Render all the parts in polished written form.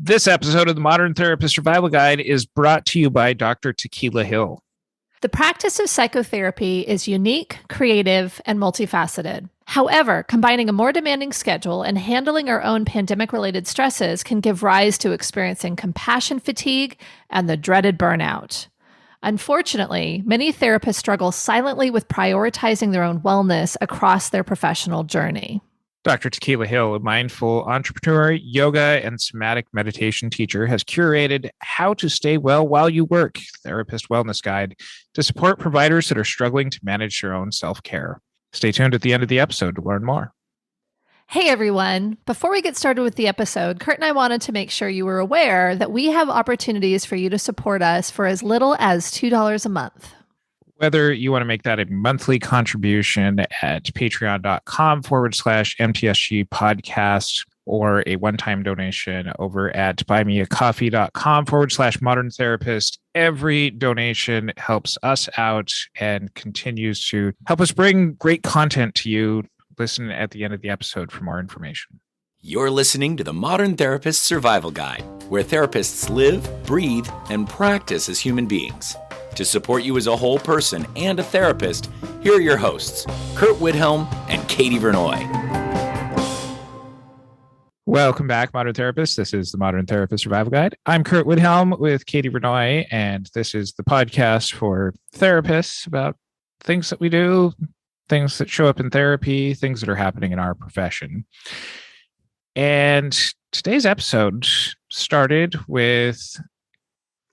This episode of the Modern Therapist Survival Guide is brought to you by Dr. Tequila Hill. The practice of psychotherapy is unique, creative, and multifaceted. However, combining a more demanding schedule and handling our own pandemic-related stresses can give rise to experiencing compassion fatigue and the dreaded burnout. Unfortunately, many therapists struggle silently with prioritizing their own wellness across their professional journey. Dr. Tequila Hill, a mindful entrepreneur, yoga, and somatic meditation teacher, has curated How to Stay Well While You Work, Therapist Wellness Guide, to support providers that are struggling to manage their own self-care. Stay tuned at the end of the episode to learn more. Hey everyone, before we get started with the episode, Curt and I wanted to make sure you were aware that we have opportunities for you to support us for as little as $2 a month. Whether you want to make that a monthly contribution at patreon.com/MTSG podcast or a one-time donation over at buymeacoffee.com/modern therapist, every donation helps us out and continues to help us bring great content to you. Listen at the end of the episode for more information. You're listening to the Modern Therapist Survival Guide, where therapists live, breathe, and practice as human beings. To support you as a whole person and a therapist, here are your hosts, Curt Widhelm and Katie Vernoy. Welcome back, Modern Therapists. This is the Modern Therapist Survival Guide. I'm Curt Widhelm with Katie Vernoy, and this is the podcast for therapists about things that we do, things that show up in therapy, things that are happening in our profession. And today's episode started with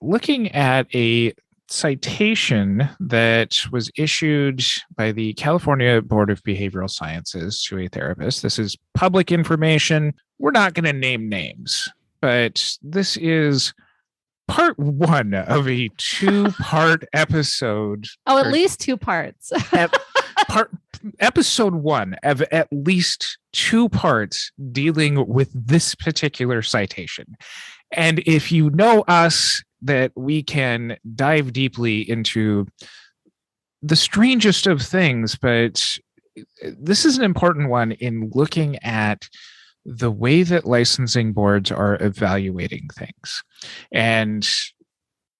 looking at a citation that was issued by the California Board of Behavioral Sciences to a therapist. This is public information. We're not going to name names, but this is part one of a two-part episode. Oh, at least two parts. Episode one of at least two parts dealing with this particular citation. And if you know us, that we can dive deeply into the strangest of things, but this is an important one in looking at the way that licensing boards are evaluating things. And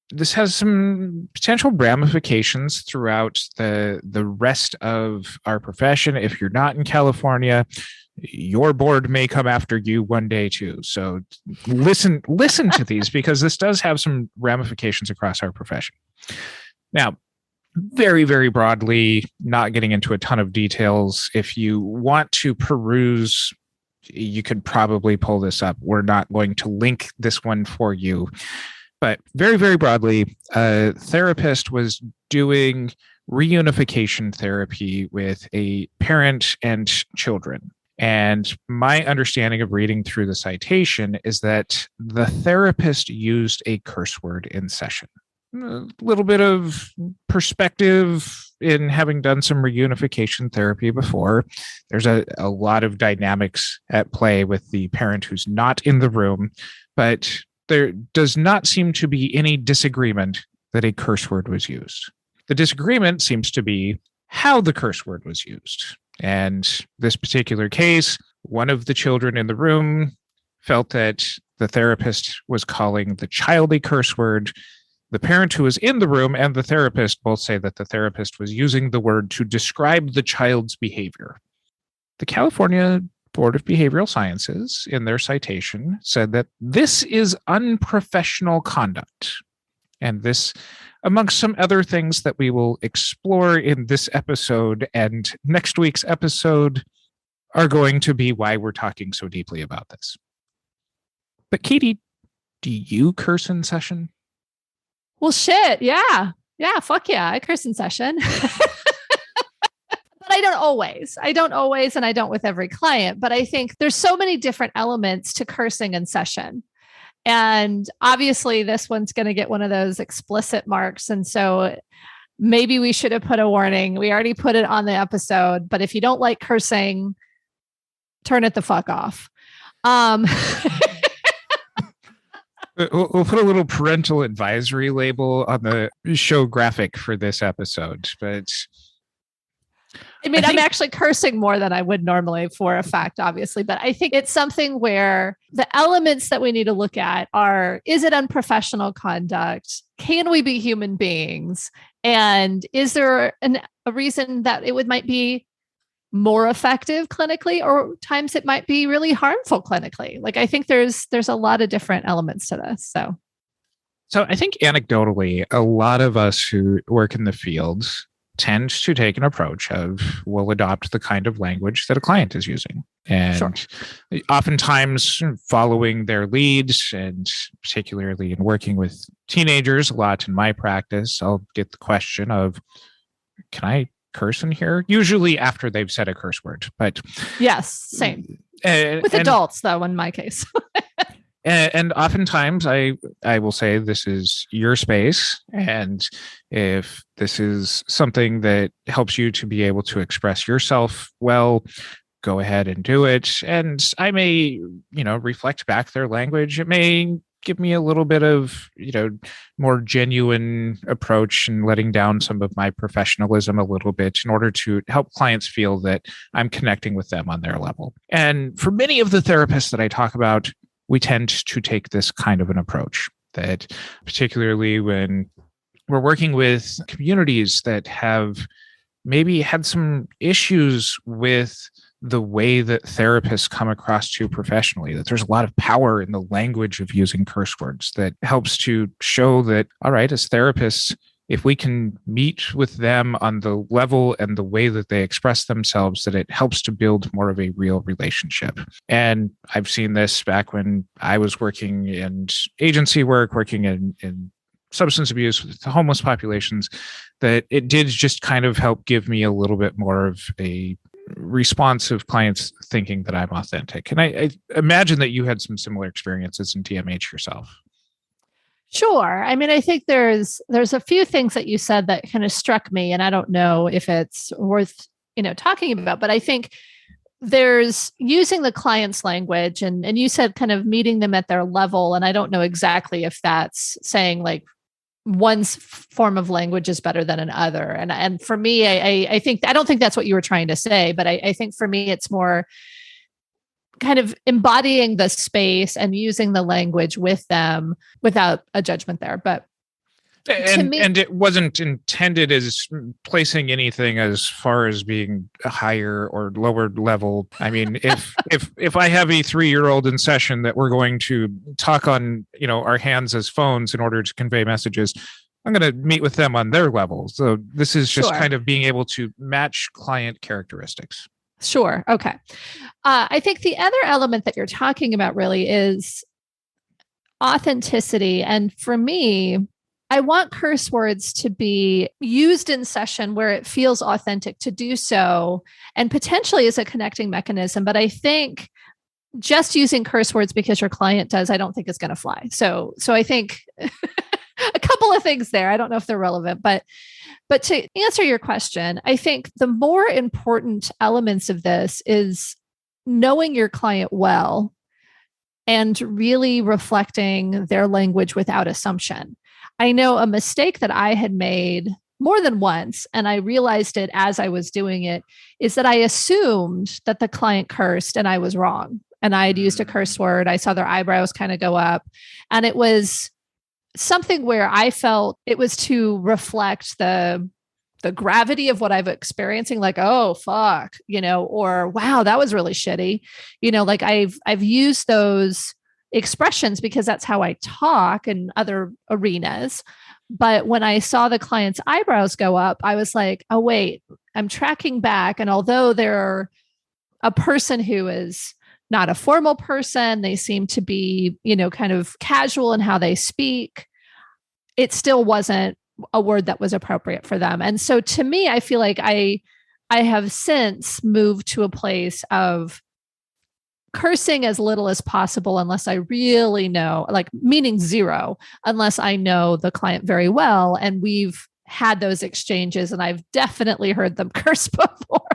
this has some potential ramifications throughout the rest of our profession. If you're not in California, your board may come after you one day too. So listen to these, because this does have some ramifications across our profession. Now, very, very broadly, not getting into a ton of details. If you want to peruse, you could probably pull this up. We're not going to link this one for you. But very, very broadly, a therapist was doing reunification therapy with a parent and children. And my understanding of reading through the citation is that the therapist used a curse word in session. A little bit of perspective in having done some reunification therapy before. There's a lot of dynamics at play with the parent who's not in the room, but there does not seem to be any disagreement that a curse word was used. The disagreement seems to be how the curse word was used. And this particular case, one of the children in the room felt that the therapist was calling the child a curse word. The parent who was in the room and the therapist both say that the therapist was using the word to describe the child's behavior. The California Board of Behavioral Sciences, in their citation, said that this is unprofessional conduct. And this, amongst some other things that we will explore in this episode and next week's episode, are going to be why we're talking so deeply about this. But Katie, do you curse in session? Well, shit. Yeah. Yeah. Fuck yeah. I curse in session. But I don't always, and I don't with every client. But I think there's so many different elements to cursing in session. And obviously this one's going to get one of those explicit marks. And so maybe we should have put a warning. We already put it on the episode, but if you don't like cursing, turn it the fuck off. We'll put a little parental advisory label on the show graphic for this episode, but I mean, I'm actually cursing more than I would normally for a fact, obviously, but I think it's something where the elements that we need to look at are, is it unprofessional conduct? Can we be human beings? And is there a reason that it might be more effective clinically, or times it might be really harmful clinically? Like, I think there's a lot of different elements to this. So I think anecdotally, a lot of us who work in the fields tend to take an approach of we'll adopt the kind of language that a client is using. And oftentimes following their leads, and particularly in working with teenagers a lot in my practice, I'll get the question of, can I curse in here? Usually after they've said a curse word. But yes, same. With adults, though, in my case. And oftentimes I will say, this is your space. And if this is something that helps you to be able to express yourself well, go ahead and do it. And I may, reflect back their language. It may give me a little bit of, more genuine approach and letting down some of my professionalism a little bit in order to help clients feel that I'm connecting with them on their level. And for many of the therapists that I talk about, we tend to take this kind of an approach, that particularly when we're working with communities that have maybe had some issues with the way that therapists come across to professionally, that there's a lot of power in the language of using curse words that helps to show that, all right, as therapists, if we can meet with them on the level and the way that they express themselves, that it helps to build more of a real relationship. And I've seen this back when I was working in agency work, working in substance abuse with the homeless populations, that it did just kind of help give me a little bit more of a response of clients thinking that I'm authentic. And I imagine that you had some similar experiences in TMH yourself. Sure. I mean, I think there's a few things that you said that kind of struck me, and I don't know if it's worth, talking about, but I think there's using the client's language, and you said kind of meeting them at their level. And I don't know exactly if that's saying like one's form of language is better than another. And for me, I don't think that's what you were trying to say, but I think for me, it's more kind of embodying the space and using the language with them without a judgment there. But and it wasn't intended as placing anything as far as being a higher or lower level. I mean, if I have a 3-year-old in session that we're going to talk on, our hands as phones in order to convey messages, I'm going to meet with them on their level. So this is just kind of being able to match client characteristics. Sure. Okay. I think the other element that you're talking about really is authenticity. And for me, I want curse words to be used in session where it feels authentic to do so, and potentially as a connecting mechanism. But I think just using curse words because your client does, I don't think is going to fly. So I think a couple of things there. I don't know if they're relevant, but to answer your question, I think the more important elements of this is knowing your client well and really reflecting their language without assumption. I know a mistake that I had made more than once, and I realized it as I was doing it, is that I assumed that the client cursed and I was wrong. And I had used a curse word. I saw their eyebrows kind of go up, and it was something where I felt it was to reflect the gravity of what I've experiencing, like, oh, fuck, or wow, that was really shitty. Like I've used those expressions because that's how I talk in other arenas. But when I saw the client's eyebrows go up, I was like, oh, wait, I'm tracking back. And although they're a person who is not a formal person, they seem to be, kind of casual in how they speak, it still wasn't a word that was appropriate for them. And so to me, I feel like I have since moved to a place of cursing as little as possible, unless I really know, like meaning zero, unless I know the client very well. And we've had those exchanges, and I've definitely heard them curse before,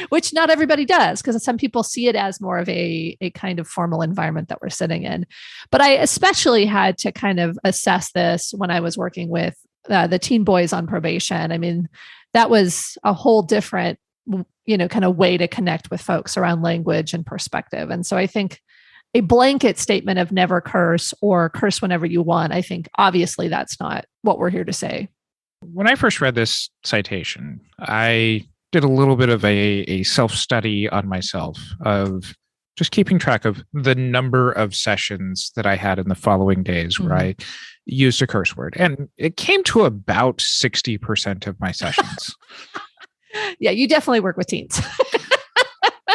which not everybody does, because some people see it as more of a kind of formal environment that we're sitting in. But I especially had to kind of assess this when I was working with the teen boys on probation. I mean, that was a whole different kind of way to connect with folks around language and perspective. And so I think a blanket statement of never curse or curse whenever you want, I think obviously that's not what we're here to say. When I first read this citation, I did a little bit of a self-study on myself of just keeping track of the number of sessions that I had in the following days where I used a curse word. And it came to about 60% of my sessions. Yeah, you definitely work with teens.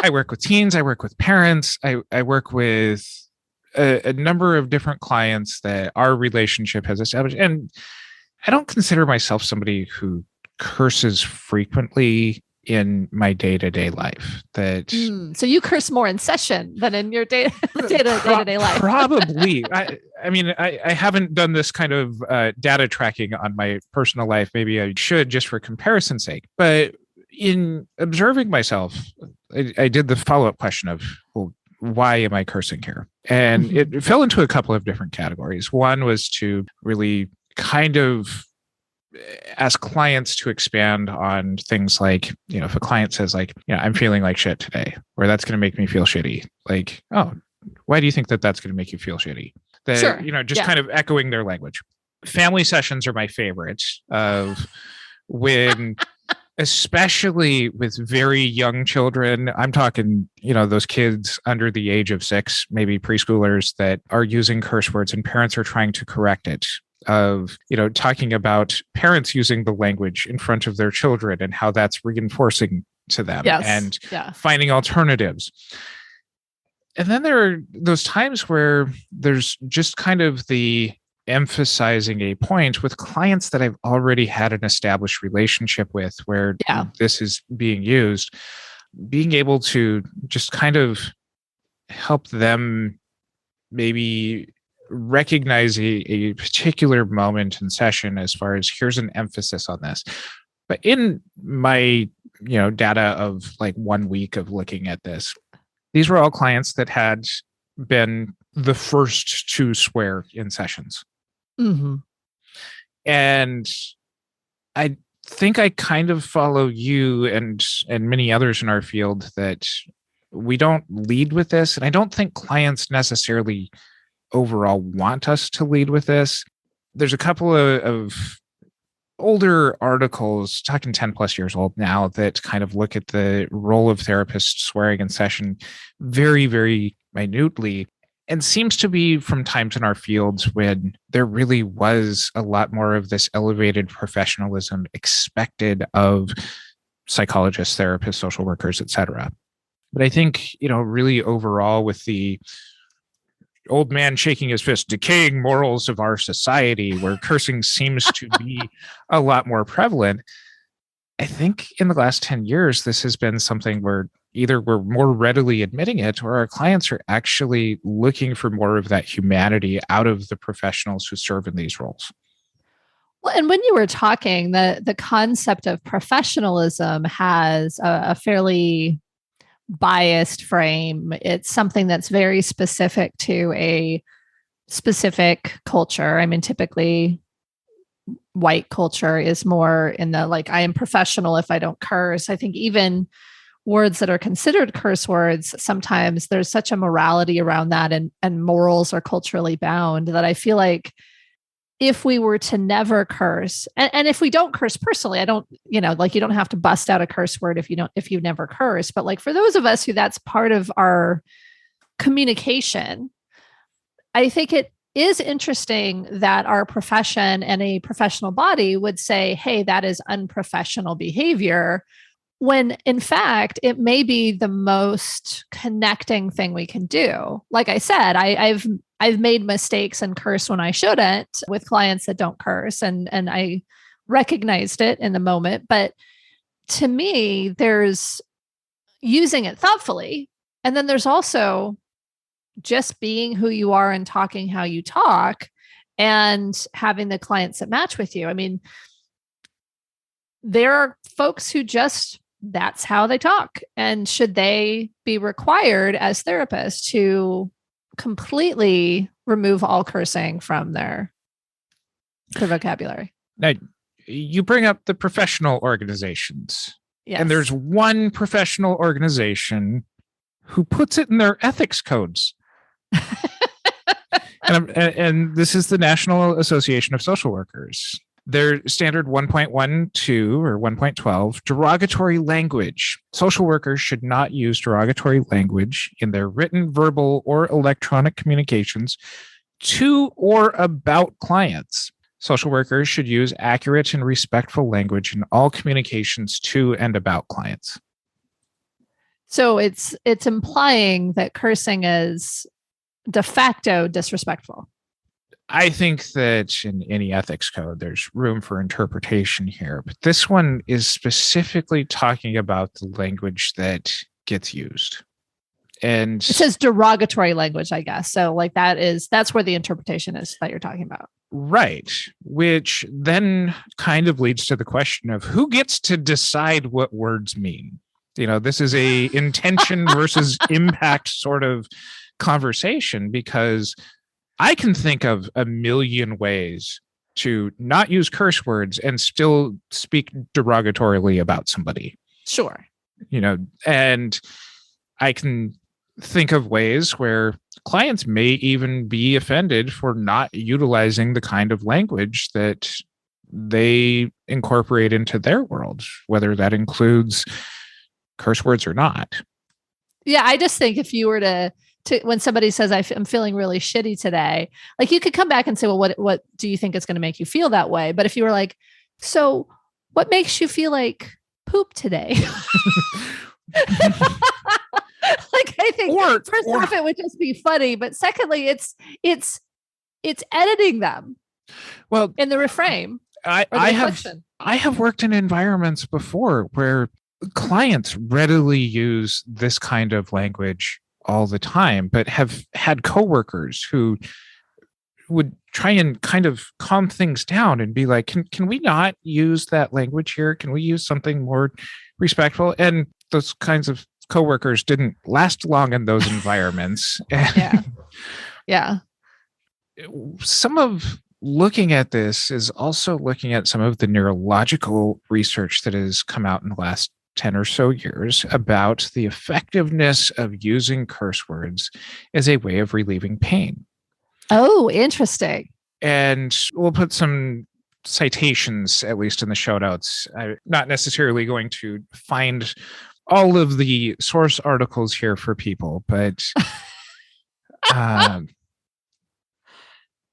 I work with teens. I work with parents. I work with a number of different clients that our relationship has established. And I don't consider myself somebody who curses frequently in my day-to-day life. So you curse more in session than in your day-to-day life. Probably. I mean, I haven't done this kind of data tracking on my personal life. Maybe I should, just for comparison's sake. But in observing myself, I did the follow-up question of, well, why am I cursing here? And it fell into a couple of different categories. One was to really kind of ask clients to expand on things like, if a client says like, I'm feeling like shit today, or that's going to make me feel shitty. Like, oh, why do you think that that's going to make you feel shitty? Sure. Kind of echoing their language. Family sessions are my favorites of when, especially with very young children, I'm talking, those kids under the age of 6, maybe preschoolers that are using curse words and parents are trying to correct it. Of, talking about parents using the language in front of their children and how that's reinforcing to them and finding alternatives. And then there are those times where there's just kind of the emphasizing a point with clients that I've already had an established relationship with where this is being used, being able to just kind of help them maybe recognize a particular moment in session as far as here's an emphasis on this. But in my, data of like 1 week of looking at this, these were all clients that had been the first to swear in sessions. And I think I kind of follow you and many others in our field that we don't lead with this. And I don't think clients necessarily overall want us to lead with this. There's a couple of older articles, talking 10 plus years old now, that kind of look at the role of therapists swearing in session very, very minutely. And seems to be from times in our fields when there really was a lot more of this elevated professionalism expected of psychologists, therapists, social workers, etc. But I think, really overall with the old man shaking his fist, decaying morals of our society, where cursing seems to be a lot more prevalent, I think in the last 10 years, this has been something where either we're more readily admitting it or our clients are actually looking for more of that humanity out of the professionals who serve in these roles. Well, and when you were talking, the concept of professionalism has a fairly biased frame. It's something that's very specific to a specific culture. I mean, typically white culture is more in the like, I am professional if I don't curse. I think even words that are considered curse words, sometimes there's such a morality around that and morals are culturally bound that I feel like if we were to never curse, and if we don't curse personally, I don't, you don't have to bust out a curse word if you never curse, but like for those of us who that's part of our communication, I think it is interesting that our profession and a professional body would say, hey, that is unprofessional behavior, when in fact, it may be the most connecting thing we can do. Like I said, I've made mistakes and curse when I shouldn't with clients that don't curse. And I recognized it in the moment. But to me, there's using it thoughtfully. And then there's also just being who you are and talking how you talk and having the clients that match with you. I mean, there are folks who just, that's how they talk. And should they be required as therapists to completely remove all cursing from their vocabulary? Now, you bring up the professional organizations. Yes. And there's one professional organization who puts it in their ethics codes. And this is the National Association of Social Workers. Their standard 1.12 or 1.12, derogatory language. Social workers should not use derogatory language in their written, verbal, or electronic communications to or about clients. Social workers should use accurate and respectful language in all communications to and about clients. So it's implying that cursing is de facto disrespectful. I think that in any ethics code, there's room for interpretation here, but this one is specifically talking about the language that gets used. And it says derogatory language, I guess. So like that's where the interpretation is that you're talking about. Right. Which then kind of leads to the question of who gets to decide what words mean. This is a intention versus impact sort of conversation, because I can think of a million ways to not use curse words and still speak derogatorily about somebody. Sure. And I can think of ways where clients may even be offended for not utilizing the kind of language that they incorporate into their world, whether that includes curse words or not. Yeah, I just think if you were to when somebody says I'm feeling really shitty today, like you could come back and say, well, what do you think is going to make you feel that way? But if you were like, so what makes you feel like poop today? Like I think first off, it would just be funny, but secondly, it's editing them. Well, in the reframe. I have worked in environments before where clients readily use this kind of language all the time, but have had coworkers who would try and kind of calm things down and be like, can we not use that language here? Can we use something more respectful? And those kinds of coworkers didn't last long in those environments. Yeah. Some of looking at this is also looking at some of the neurological research that has come out in the last 10 or so years about the effectiveness of using curse words as a way of relieving pain. Oh, interesting. And we'll put some citations, at least in the show notes. I'm not necessarily going to find all of the source articles here for people, but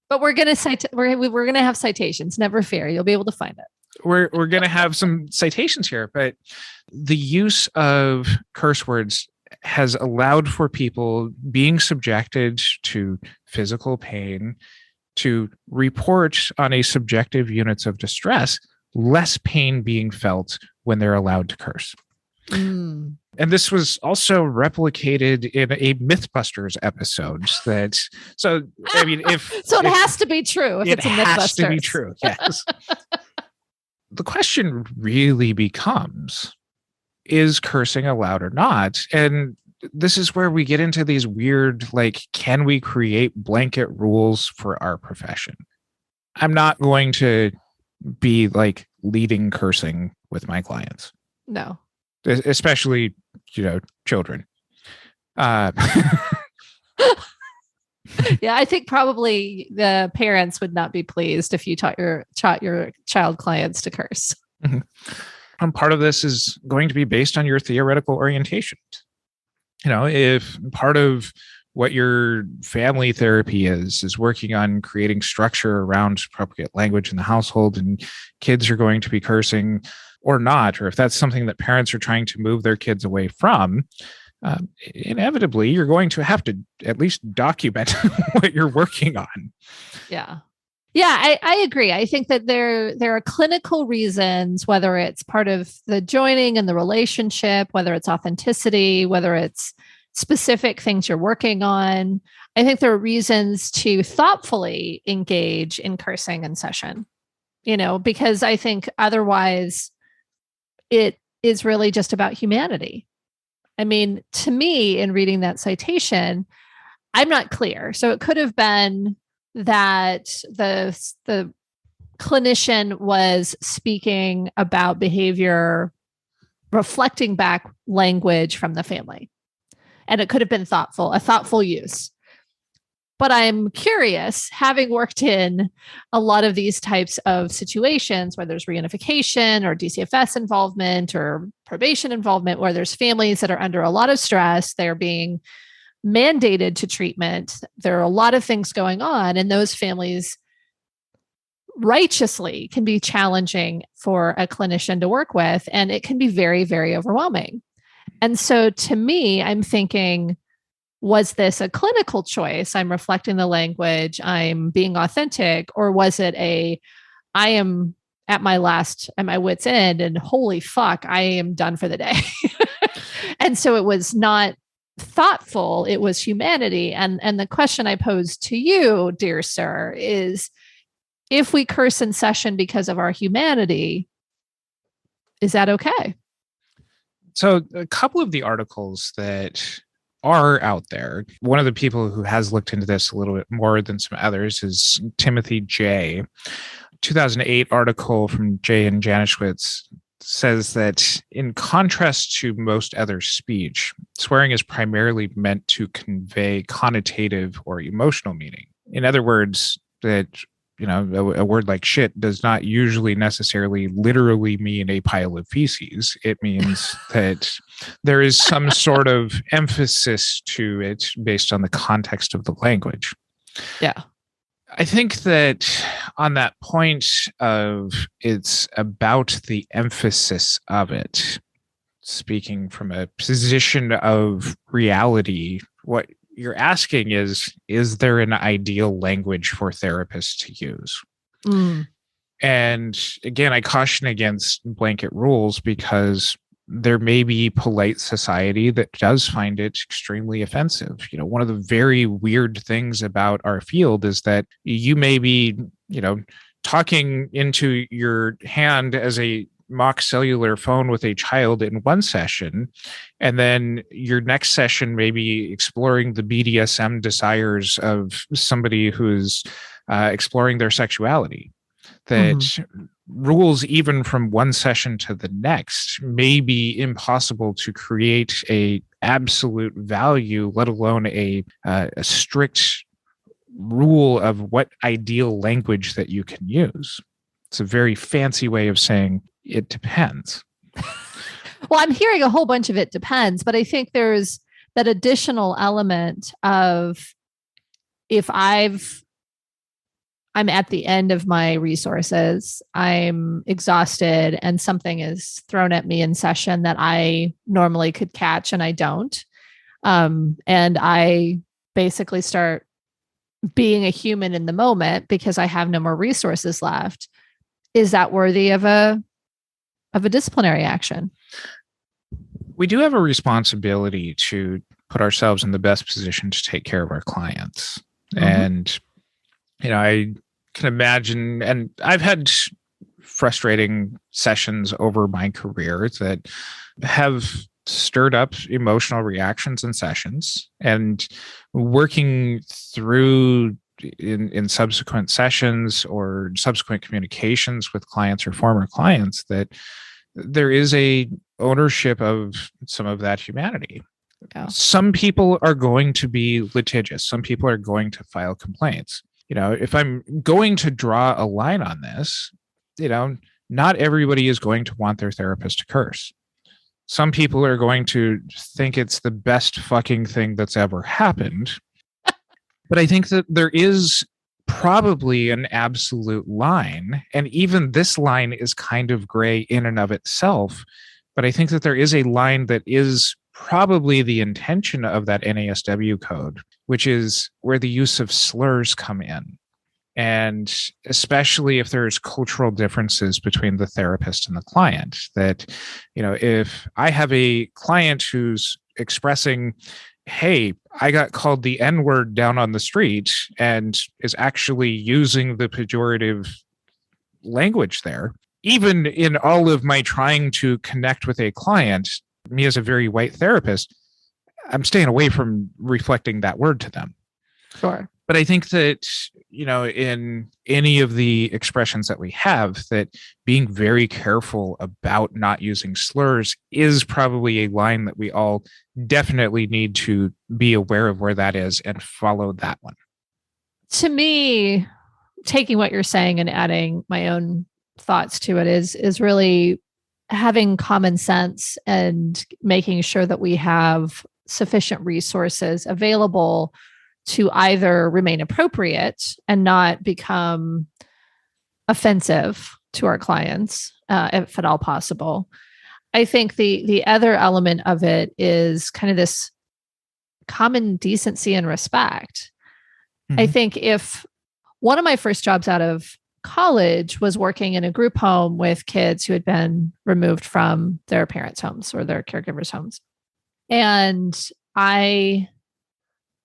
but we're going to cite. We're going to have citations. Never fear. You'll be able to find it. We're going to have some citations here, but the use of curse words has allowed for people being subjected to physical pain to report on a subjective units of distress, less pain being felt when they're allowed to curse. Mm. And this was also replicated in a Mythbusters episode. So it has to be true. If it's a Mythbusters, it has to be true. Yes. The question really becomes, is cursing allowed or not? And this is where we get into these weird, can we create blanket rules for our profession? I'm not going to be leading cursing with my clients. No. Especially, children. Yeah, I think probably the parents would not be pleased if you taught your child clients to curse. Mm-hmm. And part of this is going to be based on your theoretical orientation. If part of what your family therapy is working on creating structure around appropriate language in the household, and kids are going to be cursing or not, or if that's something that parents are trying to move their kids away from, inevitably you're going to have to at least document what you're working on. Yeah. Yeah, I agree. I think that there are clinical reasons, whether it's part of the joining and the relationship, whether it's authenticity, whether it's specific things you're working on. I think there are reasons to thoughtfully engage in cursing in session, because I think otherwise it is really just about humanity. I mean, to me, in reading that citation, I'm not clear. So it could have been that the clinician was speaking about behavior reflecting back language from the family. And it could have been a thoughtful use. But I'm curious, having worked in a lot of these types of situations where there's reunification or DCFS involvement or probation involvement, where there's families that are under a lot of stress, they're being mandated to treatment. There are a lot of things going on, and those families righteously can be challenging for a clinician to work with, and it can be very, very overwhelming. And so to me, I'm thinking, was this a clinical choice? I'm reflecting the language, I'm being authentic, or was it I am at my wit's end and holy fuck, I am done for the day. And so it was not thoughtful, it was humanity. And the question I pose to you, dear sir, is if we curse in session because of our humanity, is that okay? So a couple of the articles that are out there, one of the people who has looked into this a little bit more than some others is Timothy J. 2008 article from Jay and Janishwitz says that in contrast to most other speech, swearing is primarily meant to convey connotative or emotional meaning. In other words, that a word like shit does not usually necessarily literally mean a pile of feces. It means that there is some sort of emphasis to it based on the context of the language. Yeah. I think that on that point of it's about the emphasis of it, speaking from a position of reality, what you're asking is there an ideal language for therapists to use? And again, I caution against blanket rules because there may be polite society that does find it extremely offensive. One of the very weird things about our field is that you may be, talking into your hand as a mock cellular phone with a child in one session, and then your next session may be exploring the BDSM desires of somebody who's exploring their sexuality. That rules, even from one session to the next, may be impossible to create a absolute value, let alone a strict rule of what ideal language that you can use. It's a very fancy way of saying it depends. Well, I'm hearing a whole bunch of it depends, but I think there's that additional element of if I'm at the end of my resources, I'm exhausted, and something is thrown at me in session that I normally could catch and I don't. And I basically start being a human in the moment because I have no more resources left. Is that worthy of a disciplinary action? We do have a responsibility to put ourselves in the best position to take care of our clients. And I can imagine, and I've had frustrating sessions over my career that have stirred up emotional reactions in sessions, and working through in subsequent sessions or subsequent communications with clients or former clients, that there is a ownership of some of that humanity. Yeah. Some people are going to be litigious. Some people are going to file complaints. If I'm going to draw a line on this, not everybody is going to want their therapist to curse. Some people are going to think it's the best fucking thing that's ever happened. But I think that there is probably an absolute line. And even this line is kind of gray in and of itself. But I think that there is a line that is probably the intention of that NASW code, which is where the use of slurs come in. And especially if there's cultural differences between the therapist and the client, that, if I have a client who's expressing, hey, I got called the N-word down on the street, and is actually using the pejorative language there, even in all of my trying to connect with a client, me as a very white therapist, I'm staying away from reflecting that word to them. Sure. But I think that, in any of the expressions that we have, that being very careful about not using slurs is probably a line that we all definitely need to be aware of where that is and follow that one. To me, taking what you're saying and adding my own thoughts to it is really having common sense and making sure that we have sufficient resources available to either remain appropriate and not become offensive to our clients, if at all possible. I think the other element of it is kind of this common decency and respect. I think if one of my first jobs out of college was working in a group home with kids who had been removed from their parents' homes or their caregivers' homes. And I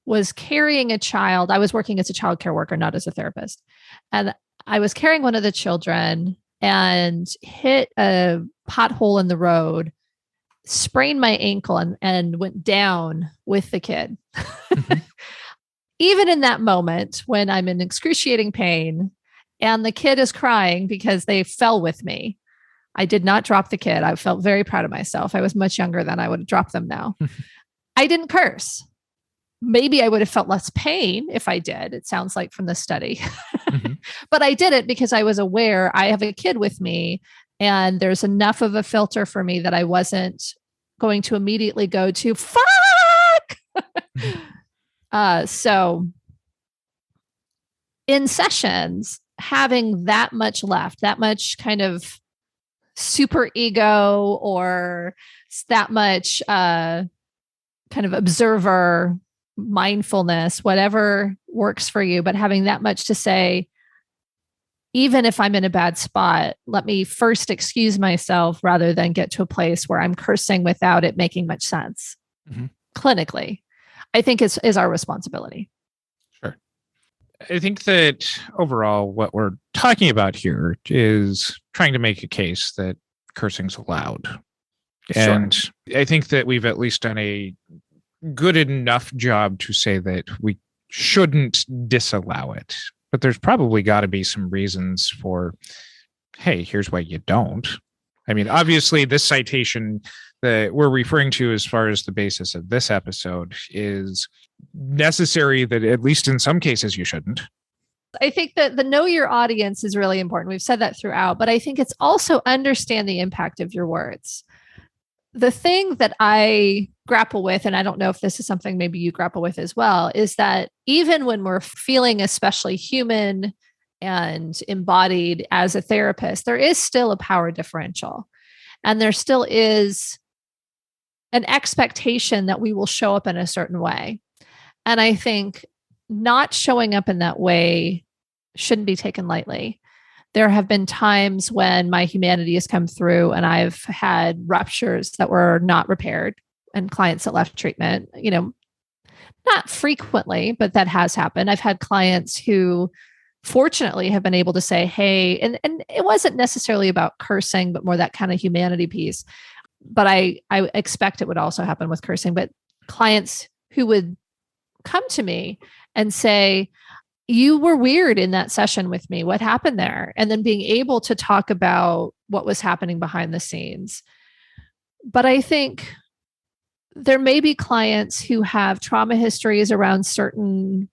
was carrying a child. I was working as a child care worker, not as a therapist. And I was carrying one of the children and hit a pothole in the road, sprained my ankle and went down with the kid. Mm-hmm. Even in that moment when I'm in excruciating pain and the kid is crying because they fell with me, I did not drop the kid. I felt very proud of myself. I was much younger than I would have dropped them now. I didn't curse. Maybe I would have felt less pain if I did. It sounds like from the study. Mm-hmm. But I did it because I was aware I have a kid with me and there's enough of a filter for me that I wasn't going to immediately go to fuck. So in sessions, having that much left, that much kind of super ego or that much kind of observer mindfulness, whatever works for you, but having that much to say, even if I'm in a bad spot, let me first excuse myself rather than get to a place where I'm cursing without it making much sense. Mm-hmm. Clinically, I think is our responsibility. Sure. I think that overall, what we're talking about here is trying to make a case that cursing's allowed. Sure. And I think that we've at least done a good enough job to say that we shouldn't disallow it. But there's probably got to be some reasons for, hey, here's why you don't. I mean, obviously, this citation that we're referring to as far as the basis of this episode is necessary that at least in some cases you shouldn't. I think that the know your audience is really important. We've said that throughout, but I think it's also understand the impact of your words. The thing that I grapple with, and I don't know if this is something maybe you grapple with as well, is that even when we're feeling especially human and embodied as a therapist, there is still a power differential. And there still is an expectation that we will show up in a certain way. And I think not showing up in that way shouldn't be taken lightly. There have been times when my humanity has come through and I've had ruptures that were not repaired and clients that left treatment, not frequently, but that has happened. I've had clients who fortunately have been able to say, hey, and it wasn't necessarily about cursing, but more that kind of humanity piece. But I expect it would also happen with cursing, but clients who would come to me and say, you were weird in that session with me. What happened there? And then being able to talk about what was happening behind the scenes. But I think there may be clients who have trauma histories around certain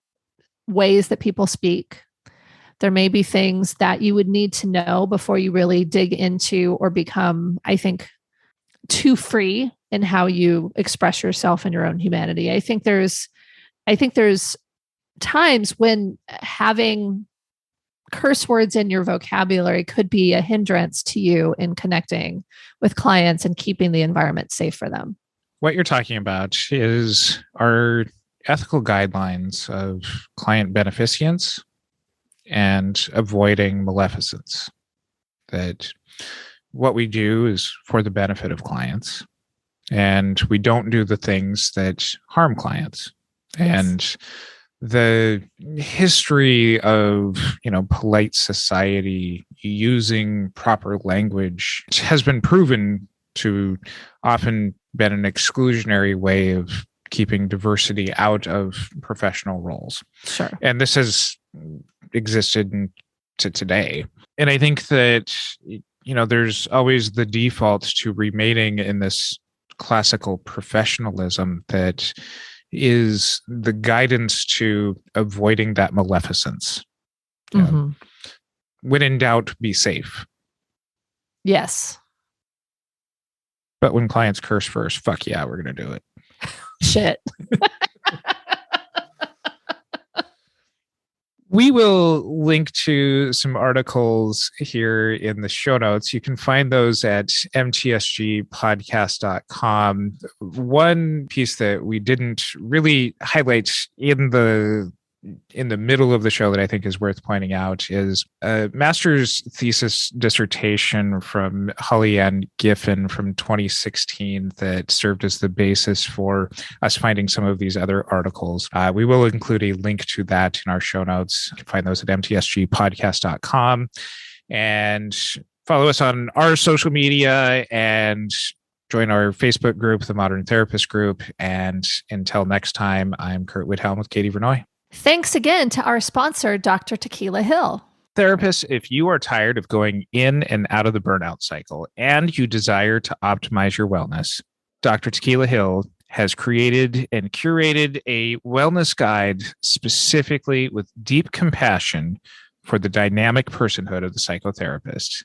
ways that people speak. There may be things that you would need to know before you really dig into or become, I think, too free in how you express yourself and your own humanity. I think there's times when having curse words in your vocabulary could be a hindrance to you in connecting with clients and keeping the environment safe for them. What you're talking about is our ethical guidelines of client beneficence and avoiding maleficence. That what we do is for the benefit of clients, and we don't do the things that harm clients. Yes. And the history of, polite society using proper language has been proven to often been an exclusionary way of keeping diversity out of professional roles. Sure. And this has existed to today. And I think that, there's always the default to remaining in this classical professionalism that is the guidance to avoiding that maleficence. When in doubt, be safe. Yes. But when clients curse first, fuck yeah, we're going to do it. Shit. We will link to some articles here in the show notes. You can find those at mtsgpodcast.com. One piece that we didn't really highlight in the middle of the show that I think is worth pointing out is a master's thesis dissertation from Holly Ann Giffen from 2016 that served as the basis for us finding some of these other articles. We will include a link to that in our show notes. You can find those at mtsgpodcast.com, and follow us on our social media and join our Facebook group, the Modern Therapist Group. And until next time, I'm Curt Whithelm with Katie Vernoy. Thanks again to our sponsor, Dr. Tequila Hill. Therapists, if you are tired of going in and out of the burnout cycle and you desire to optimize your wellness, Dr. Tequila Hill has created and curated a wellness guide specifically with deep compassion for the dynamic personhood of the psychotherapist.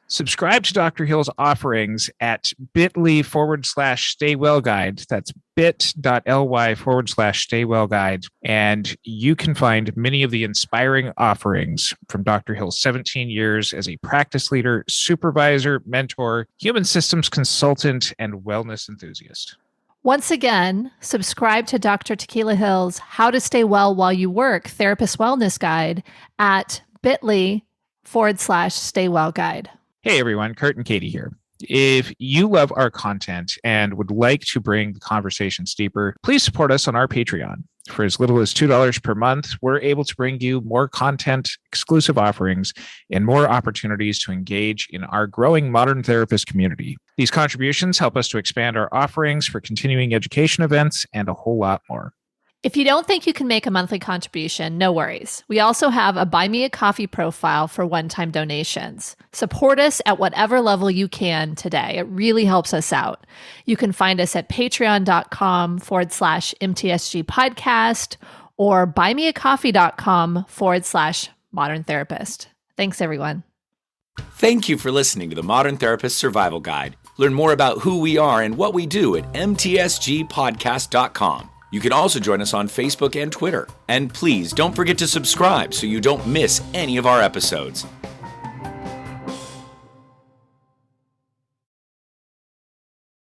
Subscribe to Dr. Hill's offerings at bit.ly/staywellguide. That's bit.ly/staywellguide. And you can find many of the inspiring offerings from Dr. Hill's 17 years as a practice leader, supervisor, mentor, human systems consultant, and wellness enthusiast. Once again, subscribe to Dr. Tequila Hill's How to Stay Well While You Work Therapist Wellness Guide at bit.ly/staywellguide. Hey everyone, Curt and Katie here. If you love our content and would like to bring the conversations deeper, please support us on our Patreon. For as little as $2 per month, we're able to bring you more content, exclusive offerings, and more opportunities to engage in our growing modern therapist community. These contributions help us to expand our offerings for continuing education events and a whole lot more. If you don't think you can make a monthly contribution, no worries. We also have a Buy Me a Coffee profile for one-time donations. Support us at whatever level you can today. It really helps us out. You can find us at patreon.com/MTSG podcast or buymeacoffee.com/modern therapist. Thanks, everyone. Thank you for listening to the Modern Therapist Survival Guide. Learn more about who we are and what we do at mtsgpodcast.com. You can also join us on Facebook and Twitter. And please don't forget to subscribe so you don't miss any of our episodes.